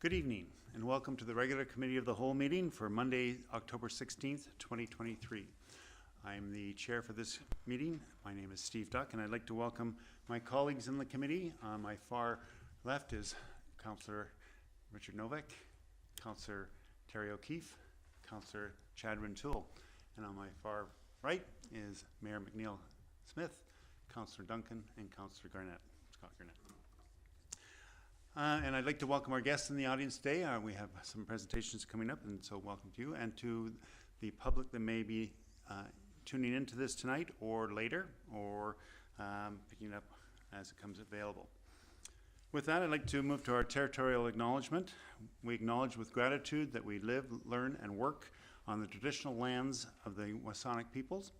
Good evening, and welcome to the regular Committee of the Whole meeting for Monday, October 16th, 2023. I'm the chair for this meeting. My name is Steve Duck, and I'd like to welcome my colleagues in the committee. On my far left is Councillor Richard Novak, Councillor Terry O'Keefe, Councillor Chad Rintoul, and on my far right is Mayor McNeil Smith, Councillor Duncan, and Councillor Scott Garnett. And I'd like to welcome our guests in the audience today. We have some presentations coming up, and so welcome to you, and to the public that may be tuning into this tonight or later, or picking it up as it comes available. With that, I'd like to move to our territorial acknowledgement. We acknowledge with gratitude that we live, learn, and work on the traditional lands of the Wasanic peoples,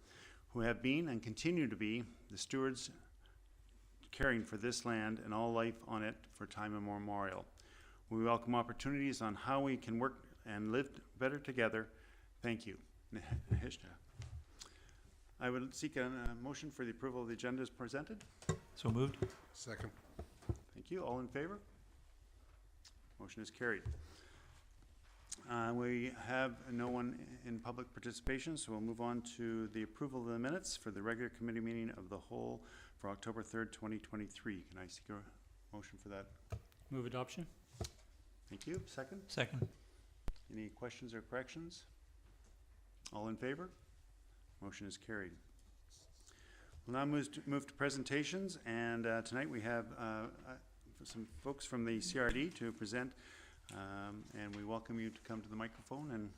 who have been and continue to be the stewards caring for this land and all life on it for time immemorial. We welcome opportunities on how we can work and live better together. Thank you. I would seek a motion for the approval of the agenda as presented. So moved. Second. Thank you. All in favor? Motion is carried. We have no one in public participation, so we'll move on to the approval of the minutes for the regular committee meeting of the whole for October 3rd, 2023. Can I seek a motion for that? Move adoption. Thank you. Second? Second. Any questions or corrections? All in favor? Motion is carried. We'll now move to presentations, and tonight we have some folks from the CRD to present, and we welcome you to come to the microphone and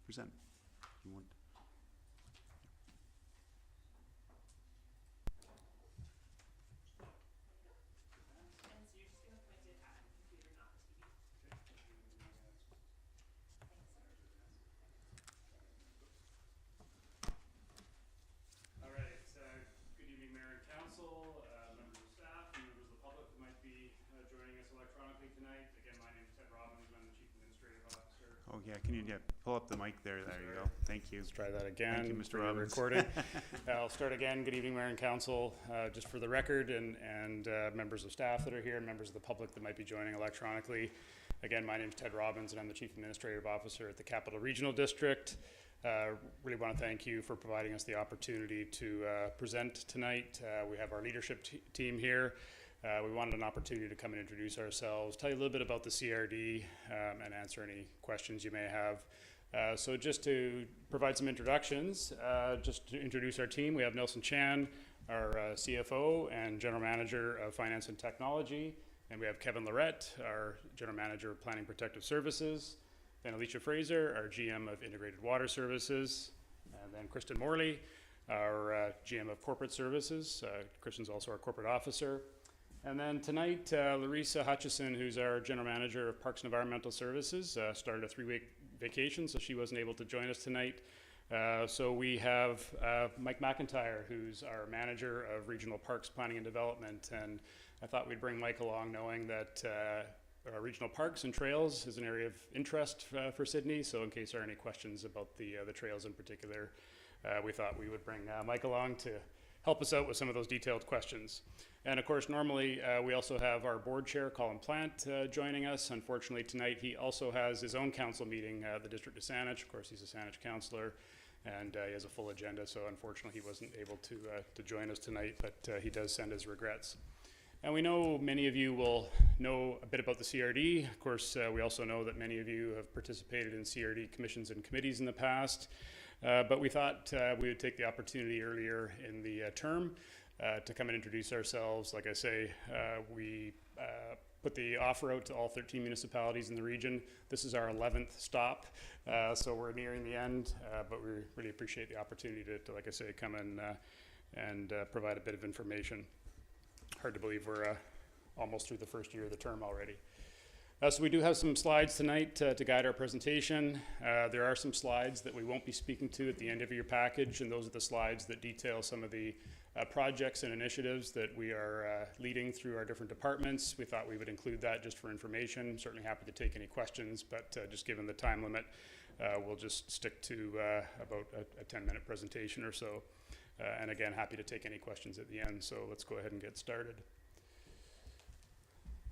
present. You want can you pull up the mic there? There you go. Thank you. Let's try that again. Thank you, Mr. Robbins. Recording. I'll start again. Good evening, Mayor and Council. Just for the record, and members of staff that are here, and members of the public that might be joining electronically. Again, my name is Ted Robbins, and I'm the Chief Administrative Officer at the Capital Regional District. Really want to thank you for providing us the opportunity to present tonight. We have our leadership team here. We wanted an opportunity to come and introduce ourselves, tell you a little bit about the CRD, and answer any questions you may have. So just to provide some introductions, just to introduce our team, we have Nelson Chan, our CFO and General Manager of Finance and Technology, and we have Kevin Lorette, our General Manager of Planning Protective Services, then Alicia Fraser, our GM of Integrated Water Services, and then Kristen Morley, our GM of Corporate Services. Kristen's also our Corporate Officer. And then tonight, Larissa Hutchison, who's our General Manager of Parks and Environmental Services, started a 3-week vacation, so she wasn't able to join us tonight. So we have Mike McIntyre, who's our Manager of Regional Parks Planning and Development. And I thought we'd bring Mike along knowing that regional parks and trails is an area of interest for Sydney. So in case there are any questions about the trails in particular, we thought we would bring Mike along to help us out with some of those detailed questions. And of course, normally we also have our board chair, Colin Plant, joining us. Unfortunately, tonight he also has his own council meeting, the District of Saanich. Of course, he's a Saanich councillor, and he has a full agenda, so unfortunately he wasn't able to join us tonight, but he does send his regrets. And we know many of you will know a bit about the CRD. Of course, we also know that many of you have participated in CRD commissions and committees in the past. But we thought we would take the opportunity earlier in the term to come and introduce ourselves. Like I say, we put the offer out to all 13 municipalities in the region. This is our 11th stop, so we're nearing the end, but we really appreciate the opportunity to like I say, come in and provide a bit of information. Hard to believe we're almost through the first year of the term already. So we do have some slides tonight to guide our presentation. There are some slides that we won't be speaking to at the end of your package, and those are the slides that detail some of the projects and initiatives that we are leading through our different departments. We thought we would include that just for information. Certainly happy to take any questions, but just given the time limit, we'll just stick to about a 10-minute presentation or so. And again, happy to take any questions at the end, so let's go ahead and get started.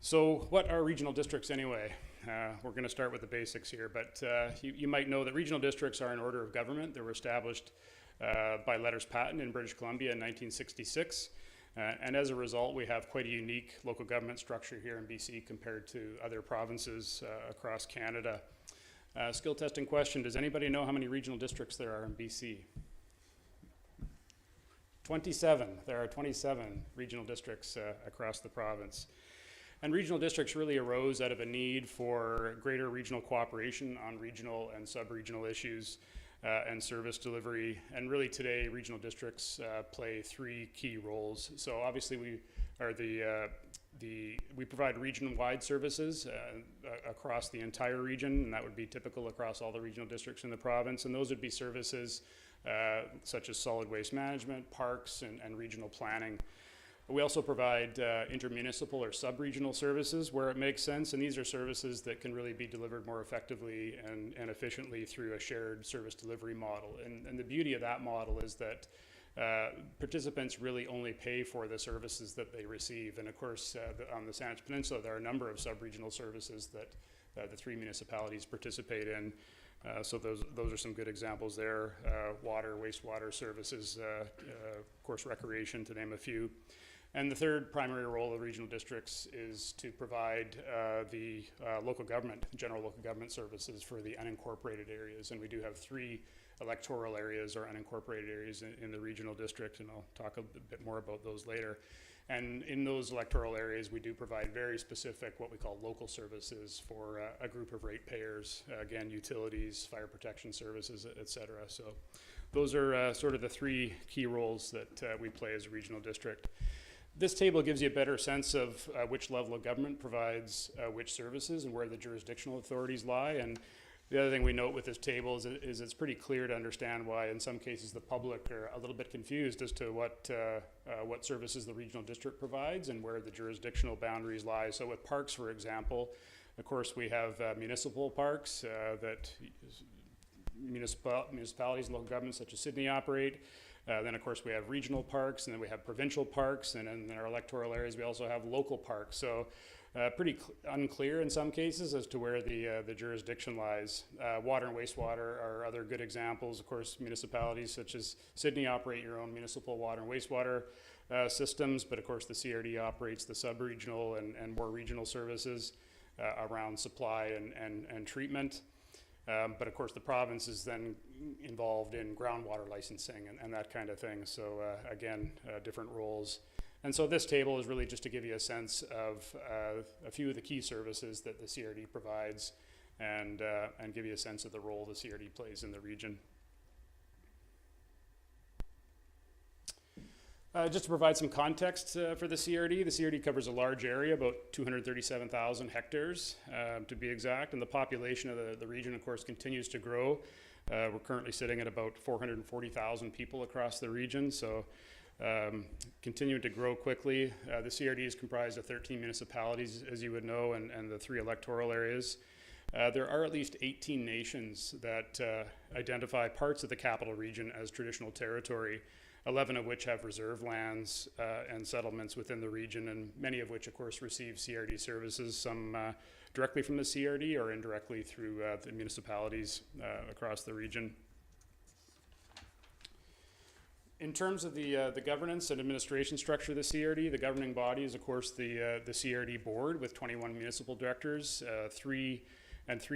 So what are regional districts anyway? We're going to start with the basics here, but you might know that regional districts are an order of government. They were established by letters patent in British Columbia in 1966. And as a result, we have quite a unique local government structure here in BC compared to other provinces across Canada. Skill testing question, does anybody know how many regional districts there are in BC? 27. There are 27 regional districts across the province. And regional districts really arose out of a need for greater regional cooperation on regional and sub-regional issues and service delivery. And really today, regional districts play three key roles. So obviously we are we provide region-wide services across the entire region, and that would be typical across all the regional districts in the province. And those would be services such as solid waste management, parks, and regional planning. We also provide intermunicipal or sub-regional services where it makes sense, and these are services that can really be delivered more effectively and efficiently through a shared service delivery model. And the beauty of that model is that participants really only pay for the services that they receive. And of course, on the Saanich Peninsula, there are a number of sub-regional services that the three municipalities participate in. So those are some good examples there. Water, wastewater services, of course, recreation, to name a few. And the third primary role of regional districts is to provide the general local government services for the unincorporated areas. And we do have three electoral areas or unincorporated areas in the regional district, and I'll talk a bit more about those later. And in those electoral areas, we do provide very specific, what we call local services for a group of ratepayers, again, utilities, fire protection services, et cetera. So those are sort of the three key roles that we play as a regional district. This table gives you a better sense of which level of government provides which services and where the jurisdictional authorities lie. And the other thing we note with this table is it's pretty clear to understand why in some cases the public are a little bit confused as to what services the regional district provides and where the jurisdictional boundaries lie. So with parks, for example, of course we have municipal parks that municipalities and local governments such as Sydney operate. Then of course we have regional parks, and then we have provincial parks, and in our electoral areas we also have local parks. So pretty unclear in some cases as to where the jurisdiction lies. Water and wastewater are other good examples. Of course, municipalities such as Sydney operate your own municipal water and wastewater systems, but of course the CRD operates the sub-regional and more regional services around supply and treatment. But of course the province is then involved in groundwater licensing and that kind of thing. So again, different roles. And so this table is really just to give you a sense of a few of the key services that the CRD provides and give you a sense of the role the CRD plays in the region. Just to provide some context for the CRD covers a large area, about 237,000 hectares to be exact, and the population of the region, of course, continues to grow. We're currently sitting at about 440,000 people across the region, so continuing to grow quickly. The CRD is comprised of 13 municipalities, as you would know, and the three electoral areas. There are at least 18 nations that identify parts of the capital region as traditional territory, 11 of which have reserve lands and settlements within the region, and many of which, of course, receive CRD services, some directly from the CRD or indirectly through the municipalities across the region. In terms of the governance and administration structure of the CRD, the governing body is, of course, the CRD board with 21 municipal directors, three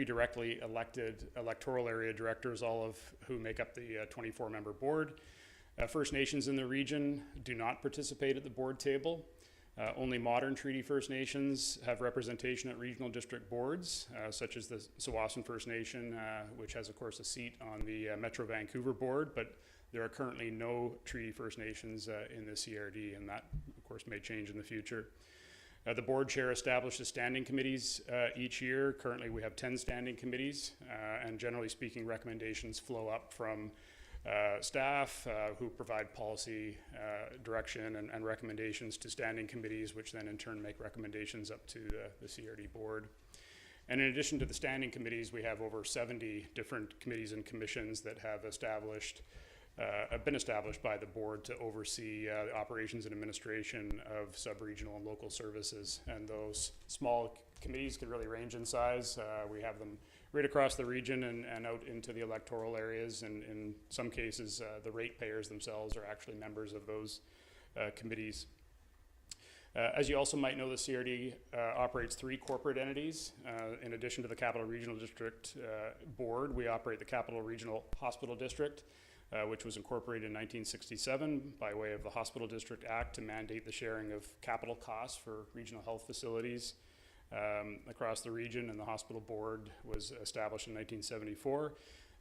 directly elected electoral area directors, all of who make up the 24-member board. First Nations in the region do not participate at the board table. Only modern Treaty First Nations have representation at regional district boards, such as the Tsawwassen First Nation, which has, of course, a seat on the Metro Vancouver board, but there are currently no Treaty First Nations in the CRD, and that, of course, may change in the future. The board chair establishes standing committees each year. Currently, we have 10 standing committees, and generally speaking, recommendations flow up from staff who provide policy direction and recommendations to standing committees, which then in turn make recommendations up to the CRD board. And in addition to the standing committees, we have over 70 different committees and commissions that have established have been established by the board to oversee the operations and administration of sub-regional and local services. And those small committees could really range in size. We have them right across the region and out into the electoral areas. And in some cases, the ratepayers themselves are actually members of those committees. As you also might know, the CRD operates 3 corporate entities. In addition to the Capital Regional District Board, we operate the Capital Regional Hospital District, which was incorporated in 1967 by way of the Hospital District Act to mandate the sharing of capital costs for regional health facilities across the region, and the hospital board was established in 1974.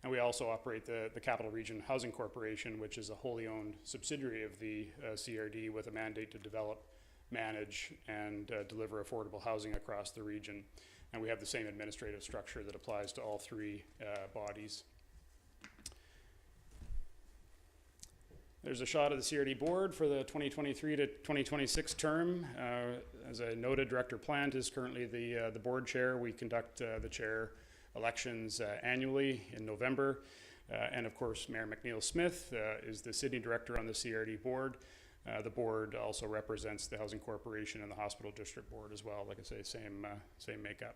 And we also operate the Capital Region Housing Corporation, which is a wholly owned subsidiary of the CRD with a mandate to develop, manage, and deliver affordable housing across the region. And we have the same administrative structure that applies to all 3 bodies. There's a shot of the CRD board for the 2023 to 2026 term. As I noted, Director Plant is currently the board chair. We conduct the chair elections annually in November. And of course, Mayor McNeil Smith is the Sydney director on the CRD board. The board also represents the Housing Corporation and the Hospital District Board as well. Like I say, same makeup.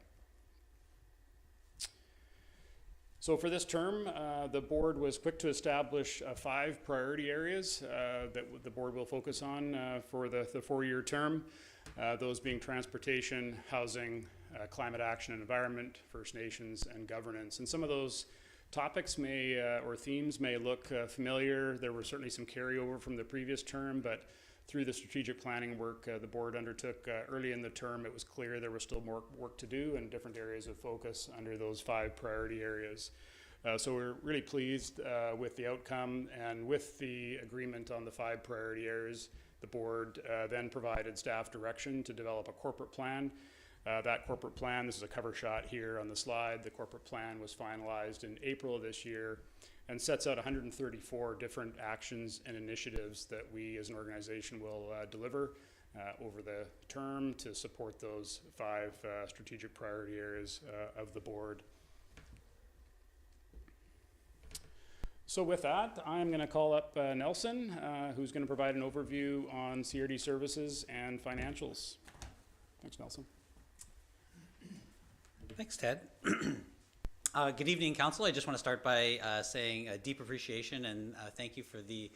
So for this term, the board was quick to establish 5 priority areas that the board will focus on for the 4-year term. Those being transportation, housing, climate action and environment, First Nations, and governance. And some of those topics may or themes may look familiar. There were certainly some carryover from the previous term, but through the strategic planning work the board undertook early in the term, it was clear there was still more work to do and different areas of focus under those 5 priority areas. So we're really pleased with the outcome, and with the agreement on the 5 priority areas, the board then provided staff direction to develop a corporate plan. That corporate plan, this is a cover shot here on the slide, the corporate plan was finalized in April of this year and sets out 134 different actions and initiatives that we as an organization will deliver over the term to support those 5 strategic priority areas of the board. So with that, I'm going to call up Nelson, who's going to provide an overview on CRD services and financials. Thanks, Nelson. Thanks, Ted. Good evening, Council. I just want to start by saying a deep appreciation and thank you for the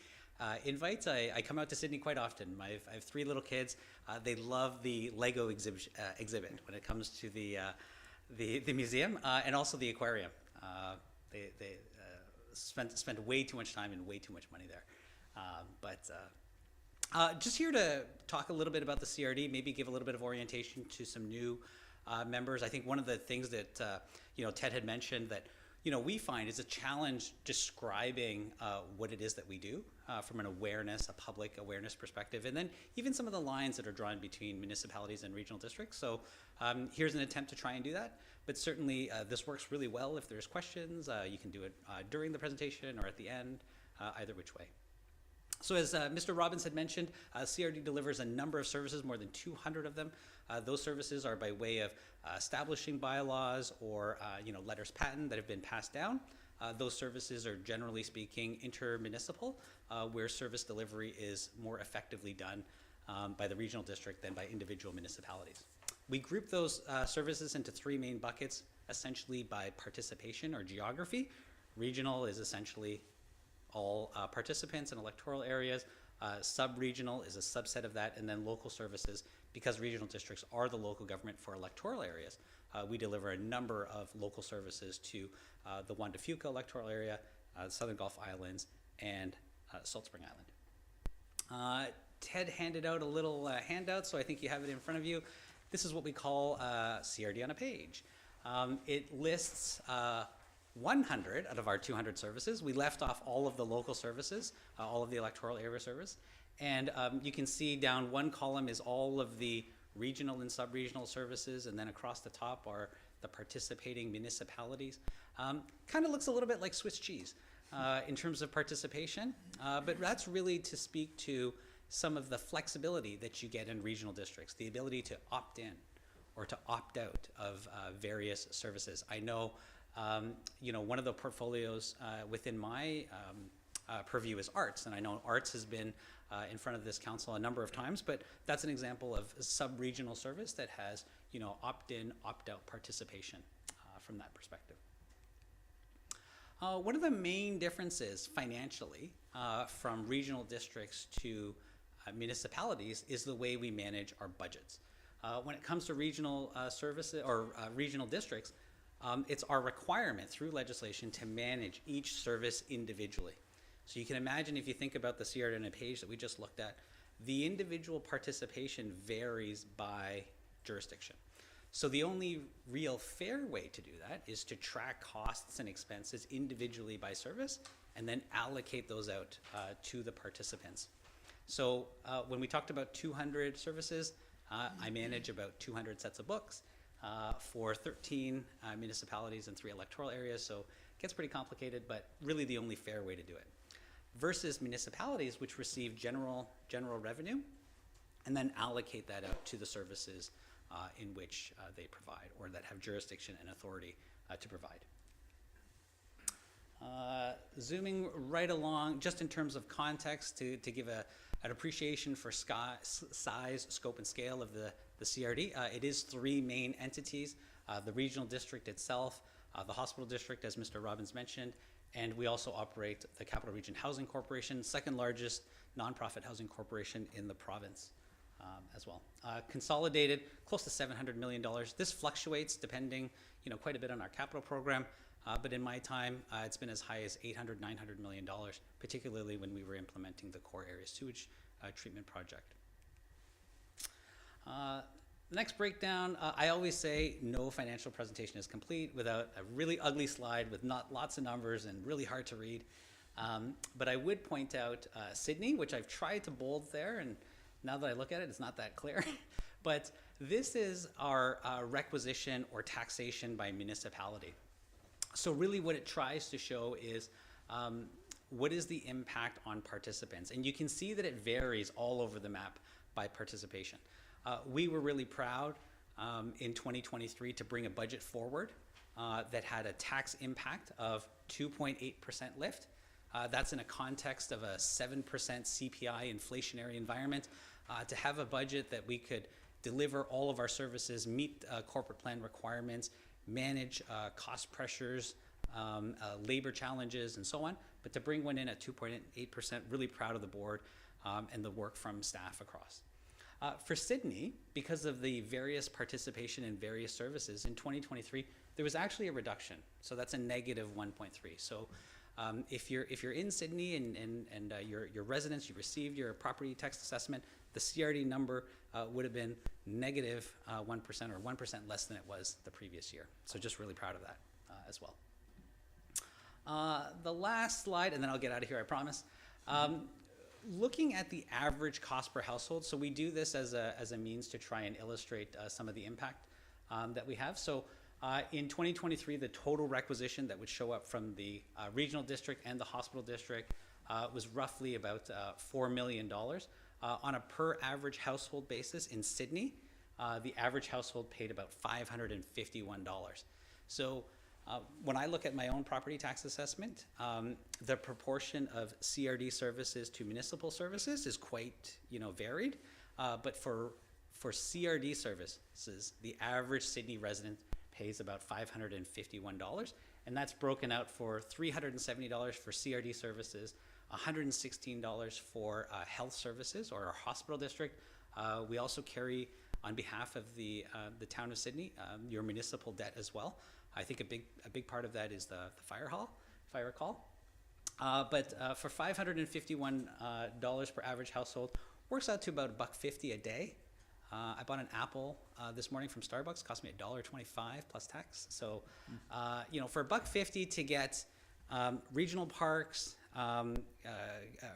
invites. I come out to Sydney quite often. I have 3 little kids. They love the Lego exhibit when it comes to the museum and also the aquarium. They spend way too much time and way too much money there. Just here to talk a little bit about the CRD, maybe give a little bit of orientation to some new members. I think one of the things that Ted had mentioned that we find is a challenge describing what it is that we do from an awareness, a public awareness perspective, and then even some of the lines that are drawn between municipalities and regional districts. So here's an attempt to try and do that, but certainly this works really well if there's questions. You can do it during the presentation or at the end, either which way. So as Mr. Robbins had mentioned, CRD delivers a number of services, more than 200 of them. Those services are by way of establishing bylaws or letters patent that have been passed down. Those services are generally speaking intermunicipal, where service delivery is more effectively done by the regional district than by individual municipalities. We group those services into 3 main buckets, essentially by participation or geography. Regional is essentially all participants in electoral areas. Sub-regional is a subset of that, and then local services, because regional districts are the local government for electoral areas. We deliver a number of local services to the Juan de Fuca electoral area, the Southern Gulf Islands, and Salt Spring Island. Ted handed out a little handout, so I think you have it in front of you. This is what we call CRD on a page. It lists 100 out of our 200 services. We left off all of the local services, all of the electoral area service. And you can see down one column is all of the regional and sub-regional services, and then across the top are the participating municipalities. Kind of looks a little bit like Swiss cheese in terms of participation, but that's really to speak to some of the flexibility that you get in regional districts, the ability to opt in or to opt out of various services. I know one of the portfolios within my purview is arts, and I know arts has been in front of this council a number of times, but that's an example of a sub-regional service that has, you know, opt-in, opt-out participation from that perspective. One of the main differences financially from regional districts to municipalities is the way we manage our budgets. When it comes to regional services or regional districts, it's our requirement through legislation to manage each service individually. So you can imagine, if you think about the CRD page that we just looked at, the individual participation varies by jurisdiction. So the only real fair way to do that is to track costs and expenses individually by service and then allocate those out to the participants. So when we talked about 200 services, I manage about 200 sets of books for 13 municipalities and 3 electoral areas, so it gets pretty complicated, but really the only fair way to do it. Versus municipalities, which receive general revenue and then allocate that out to the services in which they provide, or that have jurisdiction and authority to provide. Zooming right along, just in terms of context, to give an appreciation for size, scope, and scale of the CRD, it is 3 main entities: the regional district itself, the hospital district, as Mr. Robbins mentioned, and we also operate the Capital Region Housing Corporation, second largest nonprofit housing corporation in the province as well. Consolidated, close to $700 million. This fluctuates depending, you know, quite a bit on our capital program, but in my time, it's been as high as $800, $900 million, particularly when we were implementing the core area sewage treatment project. The next breakdown, I always say no financial presentation is complete without a really ugly slide with not lots of numbers and really hard to read. But I would point out Sydney, which I've tried to bold there, and now that I look at it, it's not that clear. But this is our requisition or taxation by municipality. So really what it tries to show is what is the impact on participants? And you can see that it varies all over the map by participation. We were really proud in 2023 to bring a budget forward that had a tax impact of 2.8% lift. That's in a context of a 7% CPI inflationary environment. To have a budget that we could deliver all of our services, meet corporate plan requirements, manage cost pressures, labor challenges, and so on, but to bring one in at 2.8%, really proud of the board and the work from staff across. For Sydney, because of the various participation in various services, in 2023, there was actually a reduction. So that's a negative 1.3. So if you're in Sydney and your residents, you received your property tax assessment, the CRD number would have been negative 1% or 1% less than it was the previous year. So just really proud of that as well. The last slide, and then I'll get out of here, I promise. Looking at the average cost per household, so we do this as a means to try and illustrate some of the impact that we have. So in 2023, the total requisition that would show up from the regional district and the hospital district was roughly about $4 million. On a per average household basis in Sydney, the average household paid about $551. So when I look at my own property tax assessment, the proportion of CRD services to municipal services is quite, varied. But for CRD services, the average Sydney resident pays about $551, and that's broken out for $370 for CRD services, $116 for health services or our hospital district. We also carry, on behalf of the town of Sydney, your municipal debt as well. I think a big part of that is the fire hall, if I recall. But for $551 per average household, works out to about $1.50 a day. I bought an apple this morning from Starbucks, cost me $1.25 plus tax. So, for $1.50 to get regional parks,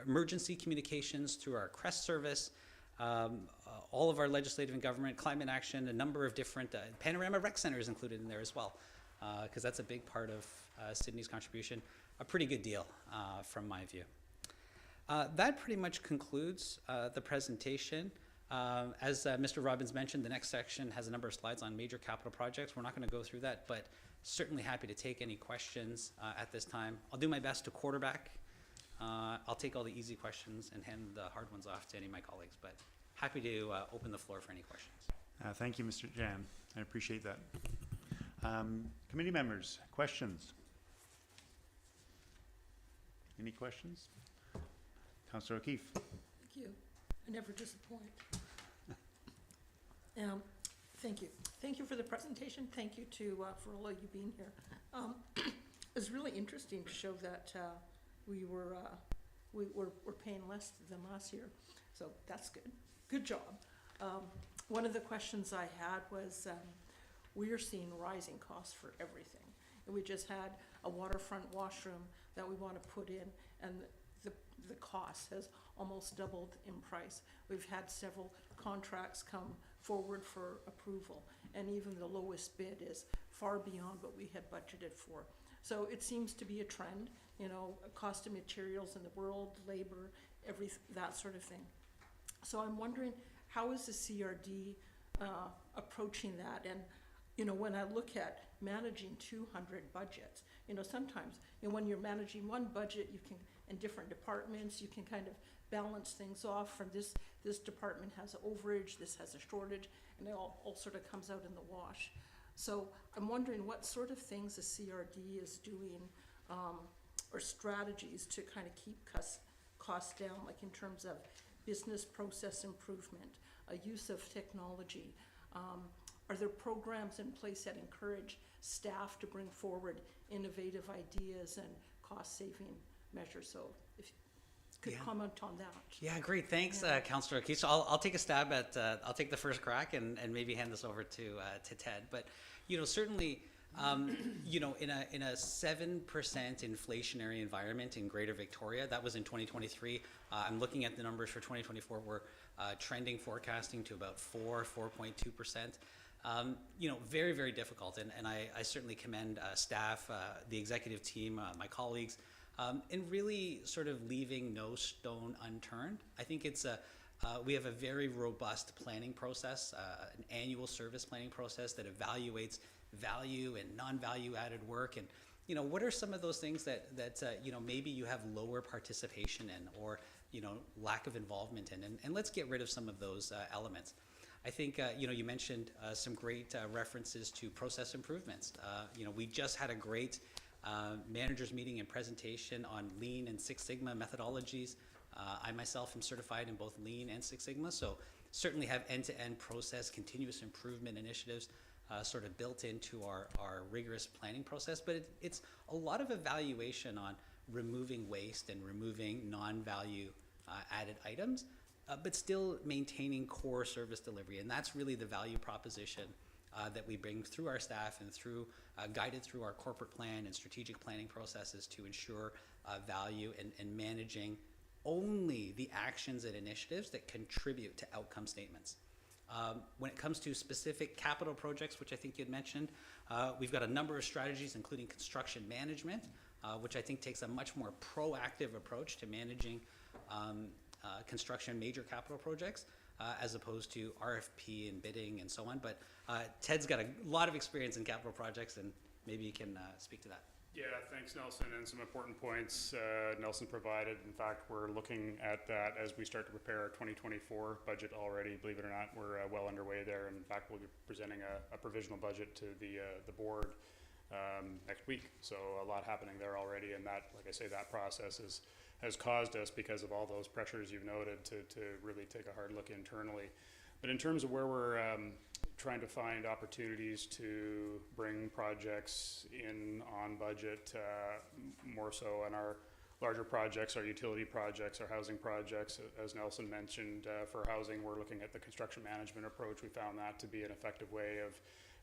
emergency communications through our CREST service, all of our legislative and government, climate action, a number of different, Panorama Rec Center is included in there as well, because that's a big part of Sydney's contribution. A pretty good deal from my view. That pretty much concludes the presentation. As Mr. Robbins mentioned, the next section has a number of slides on major capital projects. We're not going to go through that, but certainly happy to take any questions at this time. I'll do my best to quarterback I'll take all the easy questions and hand the hard ones off to any of my colleagues, but happy to open the floor for any questions. Thank you, Mr. Jan. I appreciate that. Committee members, questions? Any questions? Councillor O'Keefe. Thank you. I never disappoint. Thank you. Thank you for the presentation. Thank you to for all of you being here. It's really interesting to show that we're paying less than last year, so that's good. Good job. One of the questions I had was we are seeing rising costs for everything, and we just had a waterfront washroom that we want to put in, and the cost has almost doubled in price. We've had several contracts come forward for approval, and even the lowest bid is far beyond what we had budgeted for. So it seems to be a trend, you know, cost of materials in the world, labor, that sort of thing. So I'm wondering, how is the CRD approaching that? And, you know, when I look at managing 200 budgets, you know, sometimes, you know, when you're managing one budget, you can, in different departments, you can kind of balance things off from this department has an overage, this has a shortage, and it all sort of comes out in the wash. So I'm wondering what sort of things the CRD is doing, or strategies to kind of keep costs down, like in terms of business process improvement, use of technology. Are there programs in place that encourage staff to bring forward innovative ideas and cost-saving measures? So if you could comment on that. Yeah, great. Thanks, Yeah. Councillor O'Keefe. So I'll take a stab at, I'll take the first crack and maybe hand this over to Ted. But, you know, certainly, you know, in a 7% inflationary environment in Greater Victoria, that was in 2023. I'm looking at the numbers for 2024. We're trending, forecasting to about 4.2%. You know, very, very difficult. And I certainly commend staff, the executive team, my colleagues, and really sort of leaving no stone unturned. I think it's we have a very robust planning process, an annual service planning process that evaluates value and non-value added work. And, you know, what are some of those things that you know, maybe you have lower participation in, or, you know, lack of involvement in, and let's get rid of some of those elements. I think, you know, you mentioned some great references to process improvements. You know, we just had a great managers meeting and presentation on Lean and Six Sigma methodologies. I myself am certified in both Lean and Six Sigma, so certainly have end-to-end process, continuous improvement initiatives sort of built into our rigorous planning process. But it's a lot of evaluation on removing waste and removing non-value added items, but still maintaining core service delivery. And that's really the value proposition that we bring through our staff and through guided through our corporate plan and strategic planning processes to ensure value and managing only the actions and initiatives that contribute to outcome statements. When it comes to specific capital projects, which I think you'd mentioned, we've got a number of strategies, including construction management, which I think takes a much more proactive approach to managing construction major capital projects, as opposed to RFP and bidding and so on. But Ted's got a lot of experience in capital projects, and maybe you can speak to that. Yeah, thanks, Nelson, and some important points Nelson provided. In fact, we're looking at that as we start to prepare our 2024 budget already. Believe it or not, we're well underway there. In fact, we'll be presenting a provisional budget to the board next week. So a lot happening there already, and that, like I say, that process has caused us, because of all those pressures you've noted, to really take a hard look internally. But in terms of where we're trying to find opportunities to bring projects in on budget, more so on our larger projects, our utility projects, our housing projects. As Nelson mentioned, for housing, we're looking at the construction management approach. We found that to be an effective way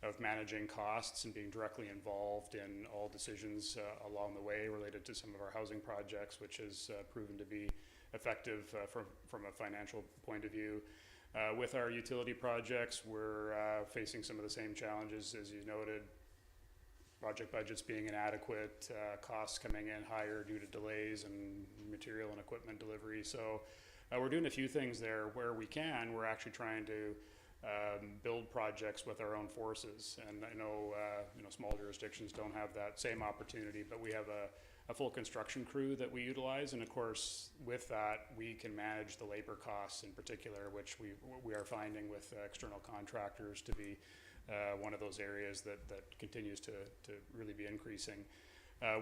of managing costs and being directly involved in all decisions along the way related to some of our housing projects, which has proven to be effective from a financial point of view. With our utility projects, we're facing some of the same challenges as you noted. Project budgets being inadequate, costs coming in higher due to delays and material and equipment delivery. So we're doing a few things there. Where we can, we're actually trying to build projects with our own forces. And I know, you know, small jurisdictions don't have that same opportunity, but we have a full construction crew that we utilize, and of course, with that, we can manage the labor costs in particular, which we are finding with external contractors to be one of those areas that continues to really be increasing.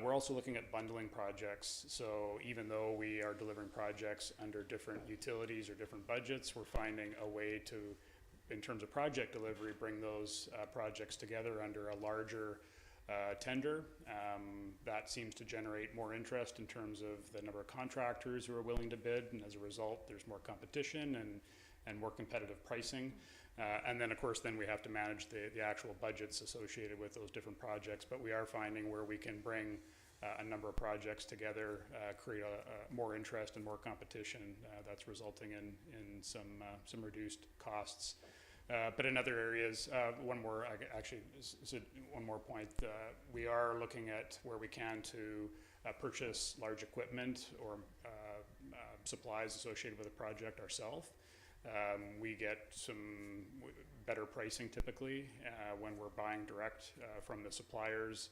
We're also looking at bundling projects, so even though we are delivering projects under different utilities or different budgets, we're finding a way to, in terms of project delivery, bring those projects together under a larger tender. That seems to generate more interest in terms of the number of contractors who are willing to bid, and as a result, there's more competition and more competitive pricing. And then, of course, then we have to manage the actual budgets associated with those different projects. But we are finding where we can bring a number of projects together, create more interest and more competition. That's resulting in some reduced costs. But in other areas, one more point. We are looking at where we can to purchase large equipment or supplies associated with a project ourselves. We get some better pricing typically when we're buying direct from the suppliers,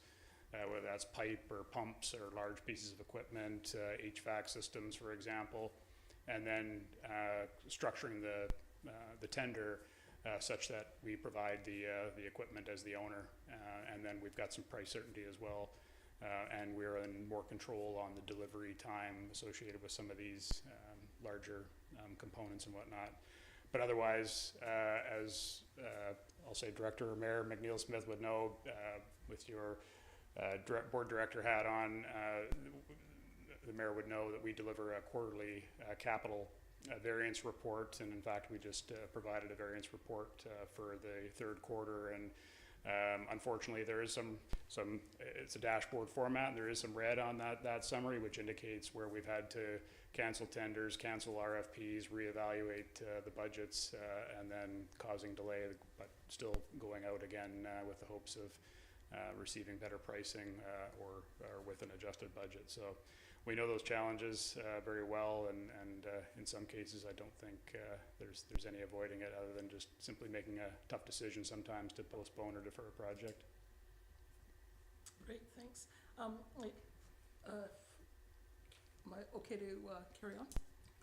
whether that's pipe or pumps or large pieces of equipment, HVAC systems, for example, and then structuring the tender such that we provide the equipment as the owner, and then we've got some price certainty as well, and we're in more control on the delivery time associated with some of these larger components and whatnot. But otherwise, as I'll say Director or Mayor McNeil Smith would know, with your board director hat on, the mayor would know that we deliver a quarterly capital variance report, and in fact we just provided a variance report for the third quarter, and unfortunately there is some it's a dashboard format, and there is some red on that summary, which indicates where we've had to cancel tenders, cancel RFPs, reevaluate the budgets, and then causing delay, but still going out again with the hopes of receiving better pricing or with an adjusted budget. So we know those challenges very well, and in some cases I don't think there's any avoiding it other than just simply making a tough decision sometimes to postpone or defer a project. Great, thanks. Am I okay to carry on?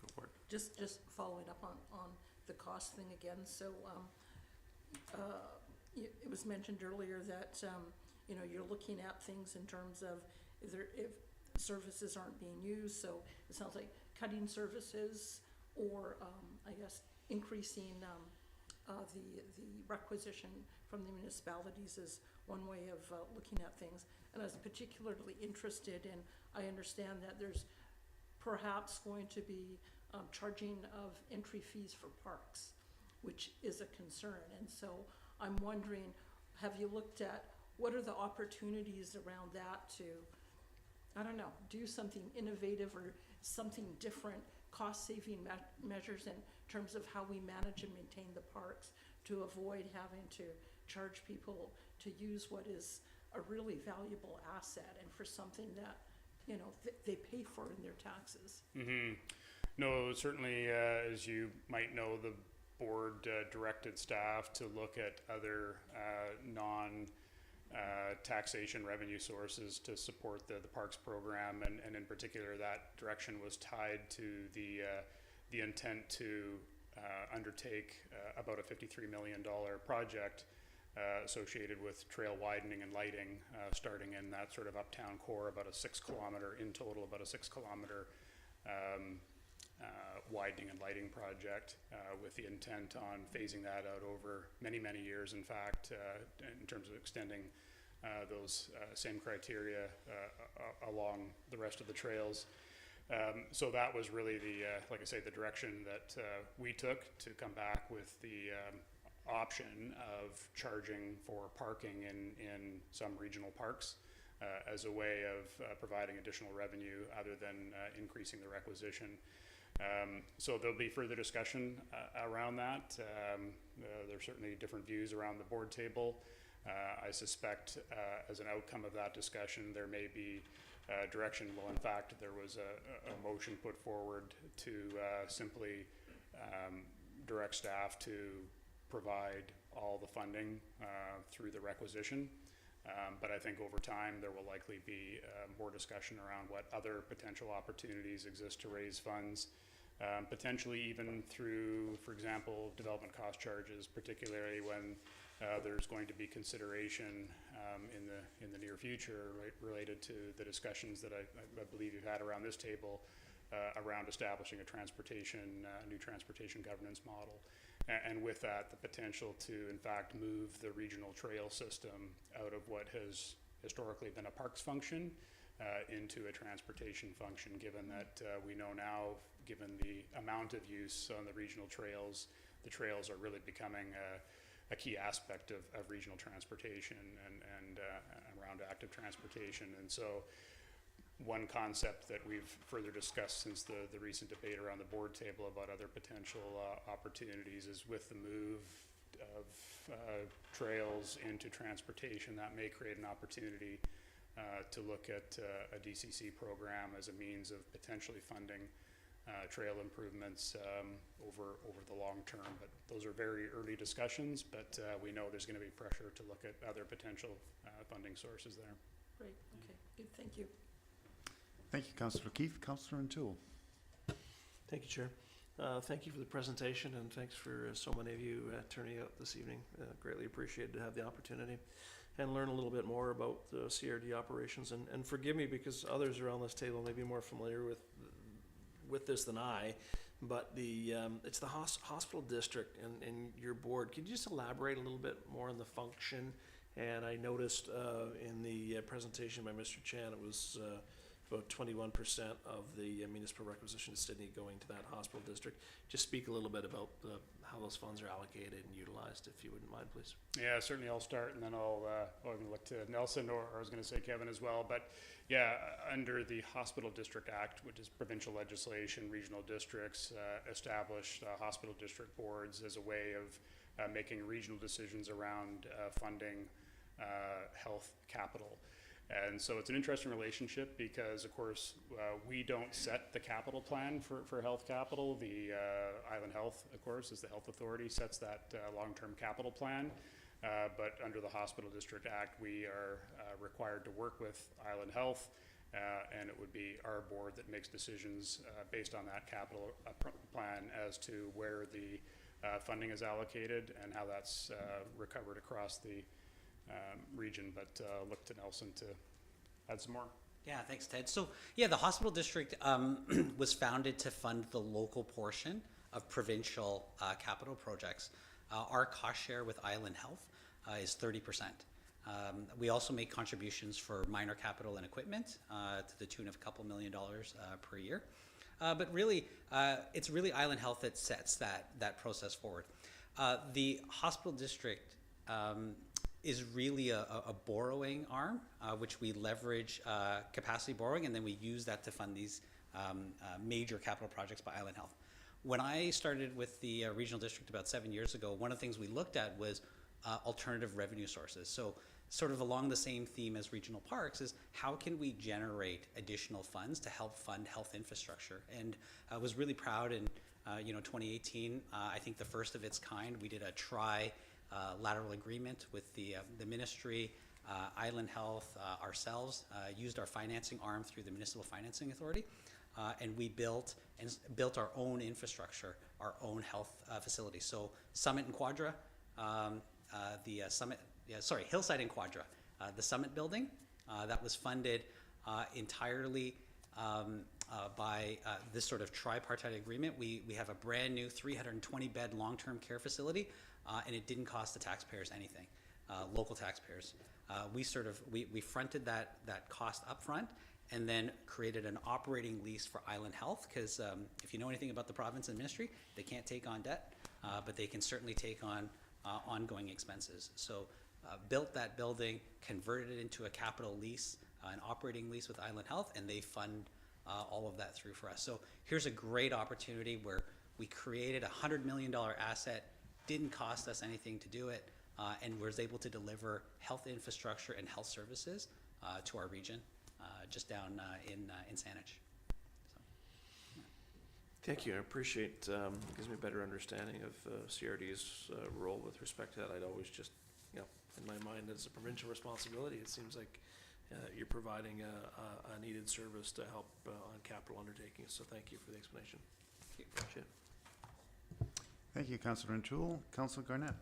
Go for it. Just following up on the cost thing again. So it was mentioned earlier that you know, you're looking at things in terms of if services aren't being used. So it sounds like cutting services, or I guess increasing the requisition from the municipalities is one way of looking at things. And I was particularly interested in, I understand that there's perhaps going to be charging of entry fees for parks, which is a concern. And so I'm wondering, have you looked at what are the opportunities around that to, I don't know, do something innovative or something different, cost-saving measures in terms of how we manage and maintain the parks, to avoid having to charge people to use what is a really valuable asset and for something that, you know, they pay for in their taxes. Mm-hmm. No, certainly, as you might know, the board directed staff to look at other taxation revenue sources to support the parks program, and in particular that direction was tied to the intent to undertake about a $53 million project associated with trail widening and lighting, starting in that sort of uptown core, about a 6 kilometer in total, about a 6 kilometer widening and lighting project, with the intent on phasing that out over many years, in fact, in terms of extending those same criteria along the rest of the trails. So that was really like I say, the direction that we took to come back with the option of charging for parking in some regional parks as a way of providing additional revenue other than increasing the requisition. So there'll be further discussion around that. There's certainly different views around the board table. I suspect as an outcome of that discussion, there may be direction. Well, in fact, there was a motion put forward to simply direct staff to provide all the funding through the requisition, But I think over time, there will likely be more discussion around what other potential opportunities exist to raise funds, potentially even through, for example, development cost charges, particularly when there's going to be consideration in the near future, right, related to the discussions that I believe you've had around this table around establishing a new transportation governance model. And with that, the potential to, in fact, move the regional trail system out of what has historically been a parks function into a transportation function, given that we know now, given the amount of use on the regional trails, the trails are really becoming a key aspect of regional transportation and around active transportation. And so one concept that we've further discussed since the recent debate around the board table about other potential opportunities is with the move of trails into transportation, that may create an opportunity to look at a DCC program as a means of potentially funding trail improvements over the long term. But those are very early discussions, but we know there's going to be pressure to look at other potential funding sources there. Great, okay, good, thank you. Thank you, Councillor Keefe. Councillor O'Toole. Thank you, Chair. Thank you for the presentation, and thanks for so many of you turning out this evening. Greatly appreciated to have the opportunity and learn a little bit more about the CRD operations. And forgive me, because others around this table may be more familiar with this than I, but it's the hospital district and your board. Could you just elaborate a little bit more on the function? And I noticed in the presentation by Mr. Chan, it was about 21% of the municipal requisition to Sydney going to that hospital district. Just speak a little bit about how those funds are allocated and utilized, if you wouldn't mind, please. Yeah, certainly I'll start, and then I'll look to Nelson, or I was going to say Kevin as well. But yeah, under the Hospital District Act, which is provincial legislation, regional districts established hospital district boards as a way of making regional decisions around funding health capital. And so it's an interesting relationship because, of course, we don't set the capital plan for health capital. The Island Health, of course, is the health authority, sets that long-term capital plan. But under the Hospital District Act, we are required to work with Island Health, and it would be our board that makes decisions based on that capital plan as to where the funding is allocated and how that's recovered across the region. But look to Nelson to add some more. Yeah, thanks, Ted. So, yeah, the hospital district was founded to fund the local portion of provincial capital projects. Our cost share with Island Health is 30%. We also make contributions for minor capital and equipment to the tune of a couple $1 million per year. But really, it's really Island Health that sets that process forward. The hospital district is really a borrowing arm, which we leverage capacity borrowing, and then we use that to fund these major capital projects by Island Health. When I started with the regional district about 7 years ago, one of the things we looked at was alternative revenue sources. So sort of along the same theme as regional parks is how can we generate additional funds to help fund health infrastructure? And I was really proud in 2018, I think the first of its kind, we did a lateral agreement with the ministry, Island Health, ourselves, used our financing arm through the Municipal Financing Authority, and we built our own infrastructure, our own health facility. So Summit and Quadra, Hillside and Quadra, the Summit building, that was funded entirely by this sort of tripartite agreement. We have a brand new 320-bed long-term care facility, and it didn't cost the taxpayers anything, local taxpayers. We fronted that cost up front and then created an operating lease for Island Health, because if you know anything about the province and ministry, they can't take on debt, but they can certainly take on ongoing expenses. So built that building, converted it into a capital lease, an operating lease with Island Health, and they fund all of that through for us. So here's a great opportunity where we created a $100 million asset, didn't cost us anything to do it, and was able to deliver health infrastructure and health services to our region, just down in Saanich. So. Thank you. I appreciate it gives me a better understanding of CRD's role with respect to that. I'd always just in my mind, it's a provincial responsibility. It seems like you're providing a needed service to help on capital undertakings. So thank you for the explanation. Appreciate it. Thank you, Councillor Rintoul. Councillor Garnett.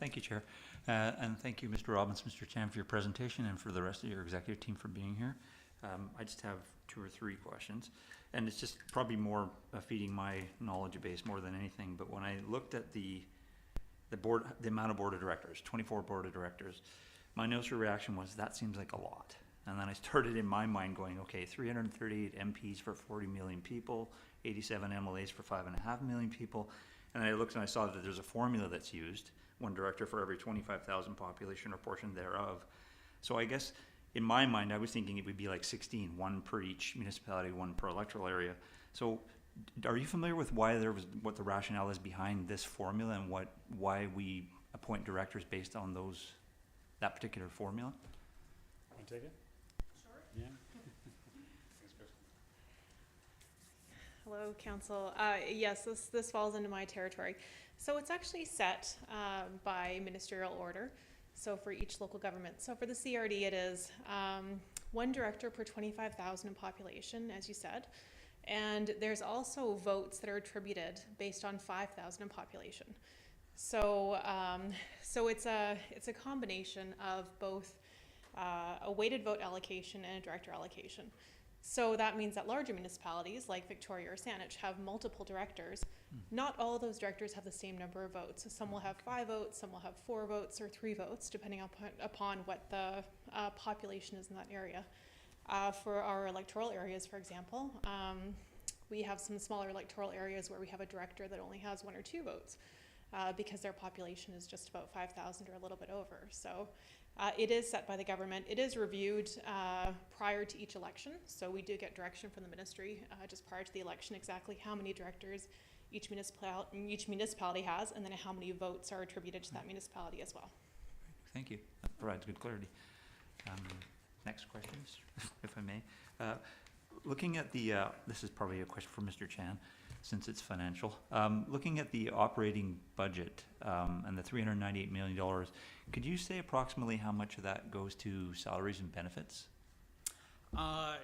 Thank you, Chair. And thank you, Mr. Robbins, Mr. Chan, for your presentation and for the rest of your executive team for being here. I just have 2 or 3 questions. And it's just probably more feeding my knowledge base more than anything. But when I looked at the amount of board of directors, 24 board of directors, my initial reaction was that seems like a lot. And then I started in my mind going, okay, 338 MPs for 40 million people, 87 MLAs for 5.5 million people. And I looked and I saw that there's a formula that's used, 1 director for every 25,000 population or portion thereof. So I guess in my mind, I was thinking it would be like 16, 1 per each municipality, 1 per electoral area. So are you familiar with what the rationale is behind this formula and why we appoint directors based on that particular formula? Want to take it? Sure. Yeah. Hello, Council. Yes, this falls into my territory. So it's actually set by ministerial order. So for each local government. So for the CRD, it is 1 director per 25,000 in population, as you said. And there's also votes that are attributed based on 5,000 in population. So it's a combination of both a weighted vote allocation and a director allocation. So that means that larger municipalities like Victoria or Saanich have multiple directors. Not all of those directors have the same number of votes. So some will have 5 votes, some will have 4 votes or 3 votes, depending upon what the population is in that area. For our electoral areas, for example, we have some smaller electoral areas where we have a director that only has 1 or 2 votes because their population is just about 5,000 or a little bit over. So it is set by the government. It is reviewed prior to each election. So we do get direction from the ministry just prior to the election exactly how many directors each municipality has, and then how many votes are attributed to that municipality as well. Thank you. That provides good clarity. Next questions, if I may. Looking at this is probably a question for Mr. Chan, since it's financial. Looking at the operating budget and the $398 million, could you say approximately how much of that goes to salaries and benefits?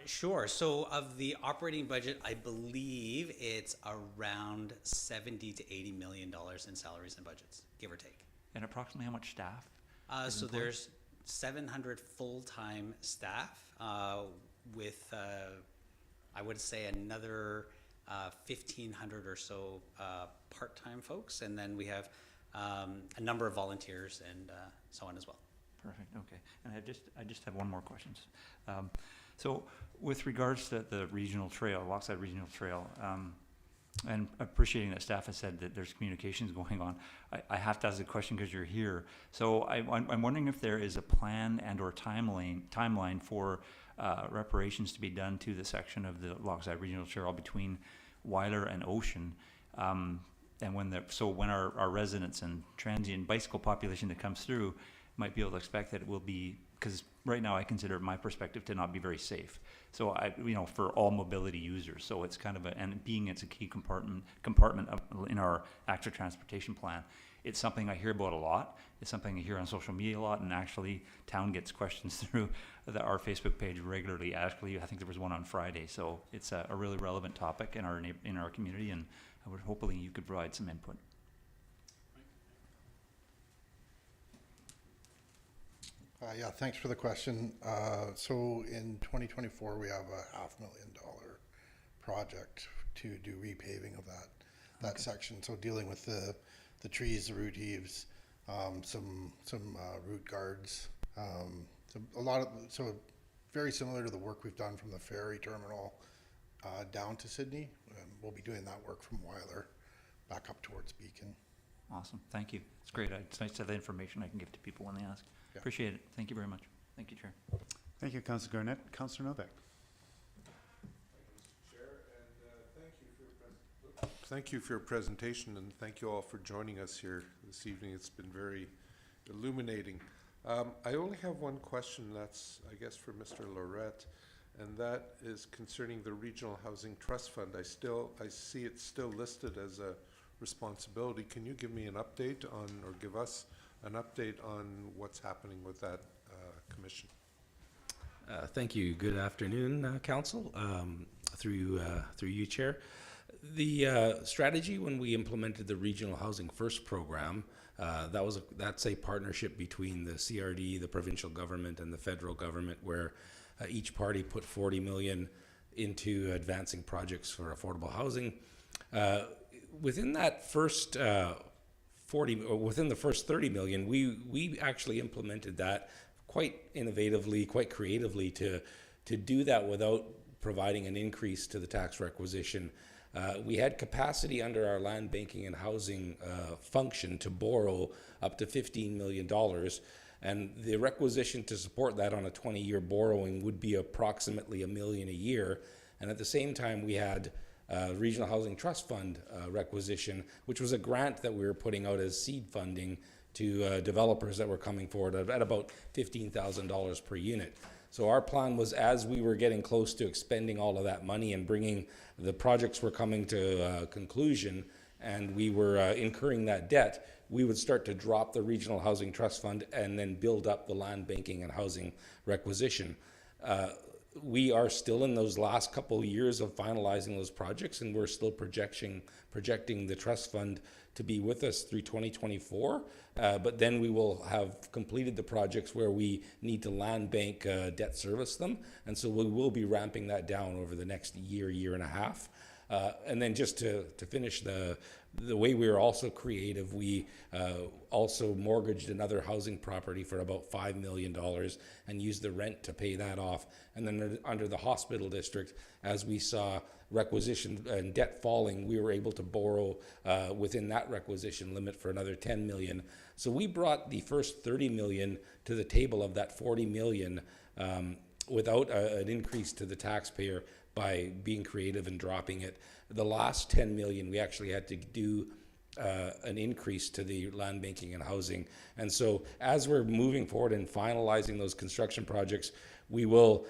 Sure. So of the operating budget, I believe it's around $70 to $80 million in salaries and budgets, give or take. And approximately how much staff? So there's 700 full-time staff with, I would say, another 1,500 or so part-time folks, and then we have a number of volunteers and so on as well. Perfect. Okay. And I just have one more question. So with regards to the regional trail, Lochside Regional Trail, and appreciating that staff has said that there's communications going on, I have to ask the question because you're here. So I'm wondering if there is a plan and or timeline for reparations to be done to the section of the Lochside Regional Trail between Weiler and Ocean. And when our residents and transient bicycle population that comes through might be able to expect that it will be, because right now I consider my perspective to not be very safe. So for all mobility users. So it's kind of it's a key compartment in our active transportation plan. It's something I hear about a lot. It's something I hear on social media a lot, and actually town gets questions through our Facebook page regularly. Actually, I think there was one on Friday. So it's a really relevant topic in our community, and I would hopefully you could provide some input. Yeah, thanks for the question. So in 2024, we have a $500,000 project to do repaving of that section. So dealing with the trees, the root heaves, some root guards, so very similar to the work we've done from the ferry terminal down to Sydney. We'll be doing that work from Weiler back up towards Beacon. Awesome. Thank you. It's great. It's nice to have the information I can give to people when they ask. Yeah. Appreciate it. Thank you very much. Thank you, Chair. Thank you, Councillor Garnett. Councillor Novak. Thank you for your presentation, and thank you all for joining us here this evening. It's been very illuminating. I only have one question. That's, I guess, for Mr. Lorette, and that is concerning the Regional Housing Trust Fund. I see it's still listed as a responsibility. Can you give me an update on, or give us an update on what's happening with that commission. Thank you. Good afternoon, Council. Through you, Chair. The strategy when we implemented the Regional Housing First program, that's a partnership between the CRD, the provincial government, and the federal government, where each party put 40 million into advancing projects for affordable housing. Within that first within the first 30 million, we actually implemented that quite innovatively, quite creatively to do that without providing an increase to the tax requisition. We had capacity under our land banking and housing function to borrow up to $15 million, and the requisition to support that on a 20-year borrowing would be approximately $1 million a year. And at the same time, we had Regional Housing Trust Fund requisition, which was a grant that we were putting out as seed funding to developers that were coming forward at about $15,000 per unit. So our plan was, as we were getting close to expending all of that money and bringing the projects were coming to conclusion, and we were incurring that debt, we would start to drop the Regional Housing Trust Fund and then build up the land banking and housing requisition. We are still in those last couple of years of finalizing those projects, and we're still projecting the trust fund to be with us through 2024, but then we will have completed the projects where we need to land bank debt service them, and so we will be ramping that down over the next year and a half. And then just to finish the way we were also creative, we also mortgaged another housing property for about $5 million and used the rent to pay that off. And then under the hospital district, as we saw requisition and debt falling, we were able to borrow within that requisition limit for another $10 million. So we brought the first $30 million to the table of that $40 million without an increase to the taxpayer by being creative and dropping it. The last 10 million, we actually had to do an increase to the land banking and housing. And so as we're moving forward and finalizing those construction projects, we will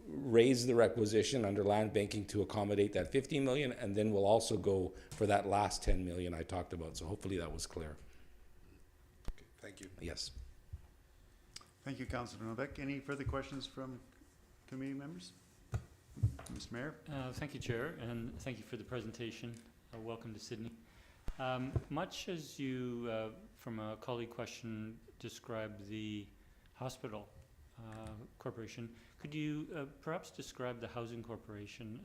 raise the requisition under land banking to accommodate that 50 million, and then we'll also go for that last 10 million I talked about. So hopefully that was clear. Okay, thank you. Yes. Thank you, Councillor Novak. Any further questions from committee members? Mr. Mayor? Thank you, Chair, and thank you for the presentation. Welcome to Sydney. Much as you, from a colleague question, described the hospital corporation, could you perhaps describe the housing corporation?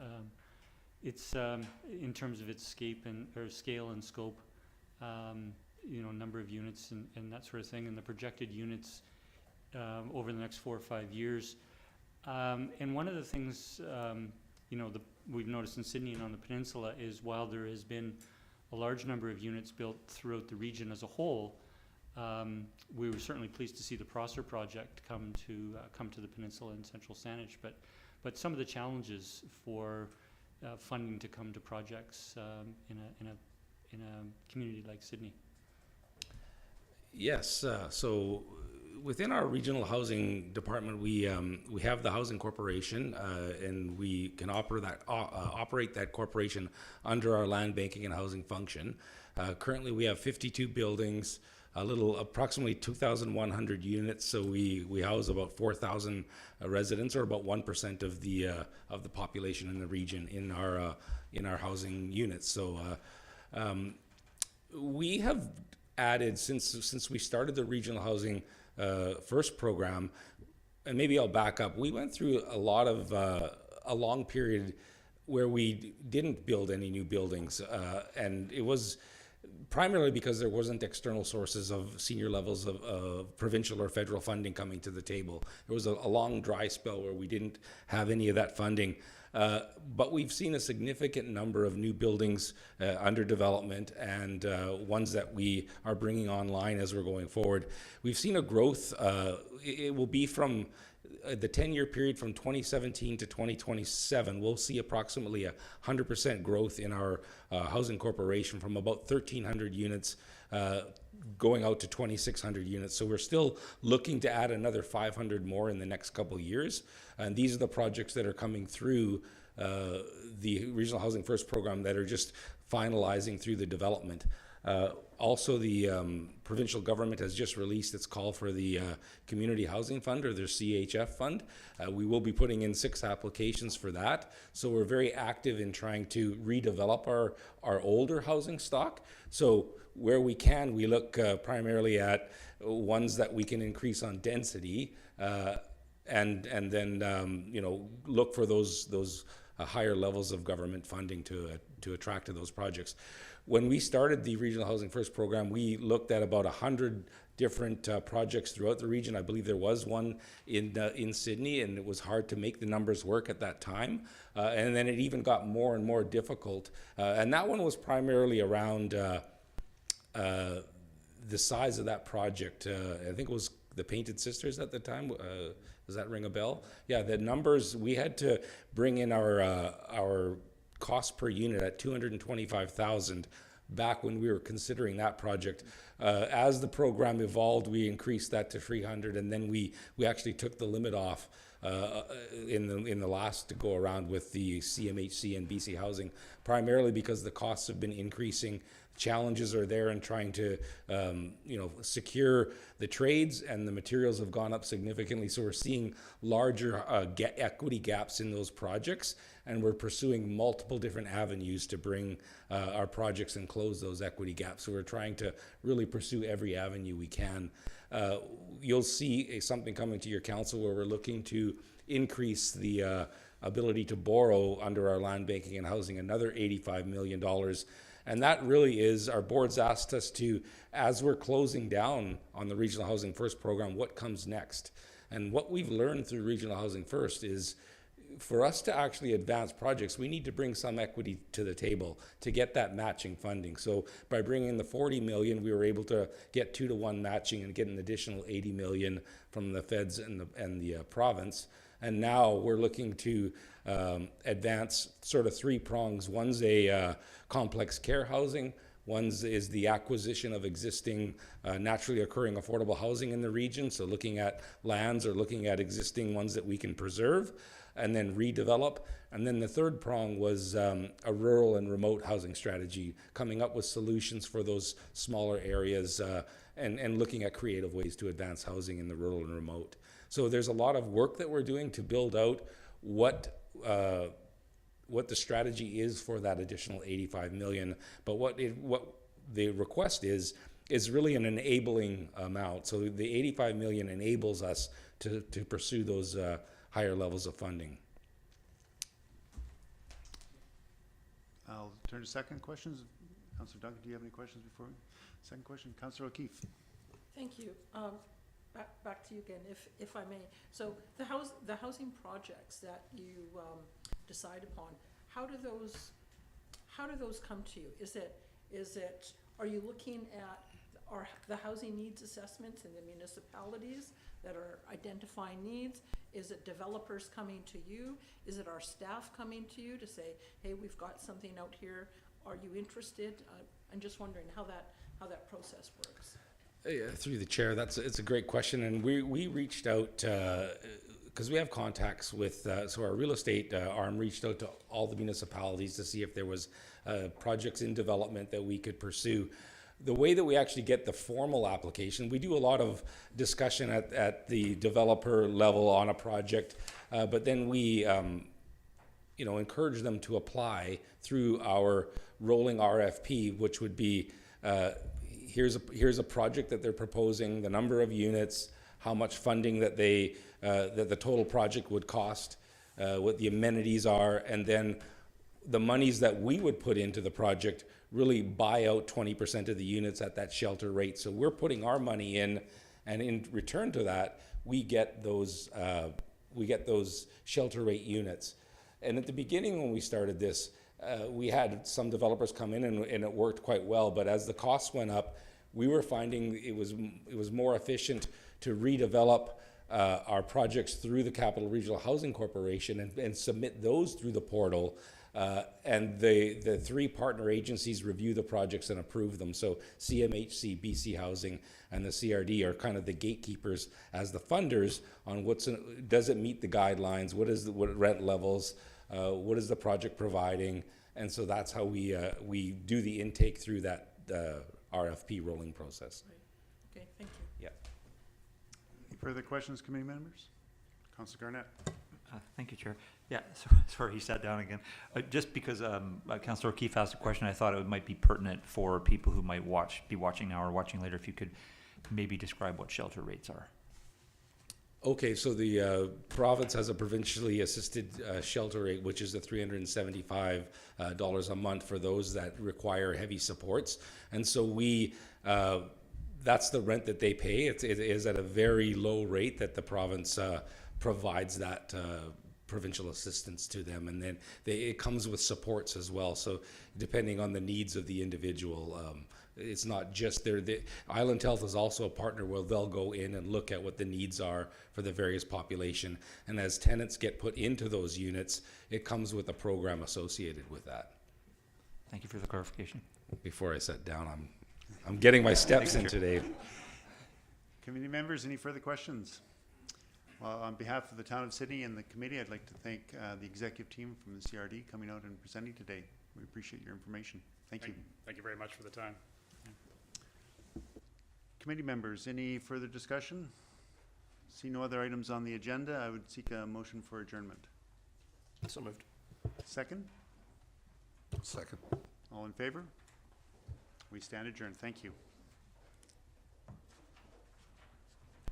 It's in terms of its scale and scope, number of units and that sort of thing, and the projected units over the next 4 or 5 years. And one of the things, we've noticed in Sydney and on the peninsula is, while there has been a large number of units built throughout the region as a whole, we were certainly pleased to see the Prosser project come to the peninsula and central Saanich. But some of the challenges for funding to come to projects in a community like Sydney. Yes. So within our regional housing department, we have the housing corporation, and we can operate that corporation under our land banking and housing function. Currently, we have 52 buildings, approximately 2,100 units. So we house about 4,000 residents, or about 1% of the population in the region in our housing units. So we have added, since we started the regional housing first program, and maybe I'll back up, we went through a long period where we didn't build any new buildings, and it was primarily because there wasn't external sources of senior levels of provincial or federal funding coming to the table. There was a long dry spell where we didn't have any of that funding. But we've seen a significant number of new buildings under development, and ones that we are bringing online as we're going forward. We've seen a growth. It will be from the 10-year period from 2017 to 2027. We'll see approximately 100% growth in our housing corporation, from about 1,300 units going out to 2,600 units. So we're still looking to add another 500 more in the next couple of years. And these are the projects that are coming through the Regional Housing First program that are just finalizing through the development. Also, the provincial government has just released its call for the Community Housing Fund, or their CHF fund. We will be putting in 6 applications for that. So we're very active in trying to redevelop our older housing stock. So where we can, we look primarily at ones that we can increase on density, and then look for those higher levels of government funding to attract to those projects. When we started the Regional Housing First program, we looked at about 100 different projects throughout the region. I believe there was one in Sydney, and it was hard to make the numbers work at that time. And then it even got more and more difficult. And that one was primarily around the size of that project. I think it was the Painted Sisters at the time. Does that ring a bell? Yeah, the numbers, we had to bring in our cost per unit at $225,000 back when we were considering that project. As the program evolved, we increased that to $300,000, and then we actually took the limit off in the last go around with the CMHC and BC Housing, primarily because the costs have been increasing. Challenges are there in trying to secure the trades, and the materials have gone up significantly. So we're seeing larger equity gaps in those projects, and we're pursuing multiple different avenues to bring our projects and close those equity gaps. So we're trying to really pursue every avenue we can. You'll see something coming to your council where we're looking to increase the ability to borrow under our land banking and housing another $85 million. And that really is, our board's asked us to, as we're closing down on the Regional Housing First program, what comes next? And what we've learned through Regional Housing First is, for us to actually advance projects, we need to bring some equity to the table to get that matching funding. So by bringing in the $40 million, we were able to get 2-to-1 matching and get an additional $80 million from the feds and the province. And now we're looking to advance sort of 3 prongs. One's a complex care housing. One's is the acquisition of existing naturally occurring affordable housing in the region. So looking at lands or looking at existing ones that we can preserve and then redevelop. And then the third prong was a rural and remote housing strategy, coming up with solutions for those smaller areas and looking at creative ways to advance housing in the rural and remote. So there's a lot of work that we're doing to build out what the strategy is for that additional $85 million. But what the request is really an enabling amount. So the $85 million enables us to pursue those higher levels of funding. I'll turn to second questions. Councillor Duncan, do you have any questions before we? Second question, Councillor O'Keefe. Thank you. Back to you again, if I may. So the housing projects that you decide upon, how do those come to you? Is it are you looking at the housing needs assessments in the municipalities that are identifying needs? Is it developers coming to you? Is it our staff coming to you to say, hey, we've got something out here, are you interested? I'm just wondering how that process works. Through the chair, it's a great question, and we reached out because we have contacts with so our real estate arm reached out to all the municipalities to see if there was projects in development that we could pursue. The way that we actually get the formal application, we do a lot of discussion at the developer level on a project, but then we encourage them to apply through our rolling RFP, which would be here's a project that they're proposing, the number of units, how much funding that that the total project would cost, what the amenities are, and then the monies that we would put into the project really buy out 20% of the units at that shelter rate. So we're putting our money in, and in return to that, we get those shelter rate units. And at the beginning when we started this, we had some developers come in and it worked quite well, but as the costs went up, we were finding it was more efficient to redevelop our projects through the Capital Regional Housing Corporation and submit those through the portal. And the 3 partner agencies review the projects and approve them. So CMHC, BC Housing, and the CRD are kind of the gatekeepers as the funders on does it meet the guidelines, what rent levels, what is the project providing, and so that's how we do the intake through that RFP rolling process. Okay, thank you. Any further questions, committee members? Councilor Garnett? Thank you, Chair. Yeah, sorry, he sat down again. Just because Councillor O'Keefe asked a question, I thought it might be pertinent for people who might be watching now or watching later, if you could maybe describe what shelter rates are. Okay, so the province has a provincially assisted shelter rate, which is the $375 a month for those that require heavy supports. And so that's the rent that they pay. It is at a very low rate that the province provides that provincial assistance to them, and then it comes with supports as well. So depending on the needs of the individual, it's not just Island Health is also a partner where they'll go in and look at what the needs are for the various population. And as tenants get put into those units, it comes with a program associated with that. Thank you for the clarification. Before I sat down, I'm getting my steps in today. Committee members, any further questions? Well, on behalf of the town of Sydney and the committee, I'd like to thank the executive team from the CRD coming out and presenting today. We appreciate your information. Thank you. Thank you very much for the time. Committee members, any further discussion? See no other items on the agenda. I would seek a motion for adjournment. So moved. Second? Second. All in favor? We stand adjourned. Thank you.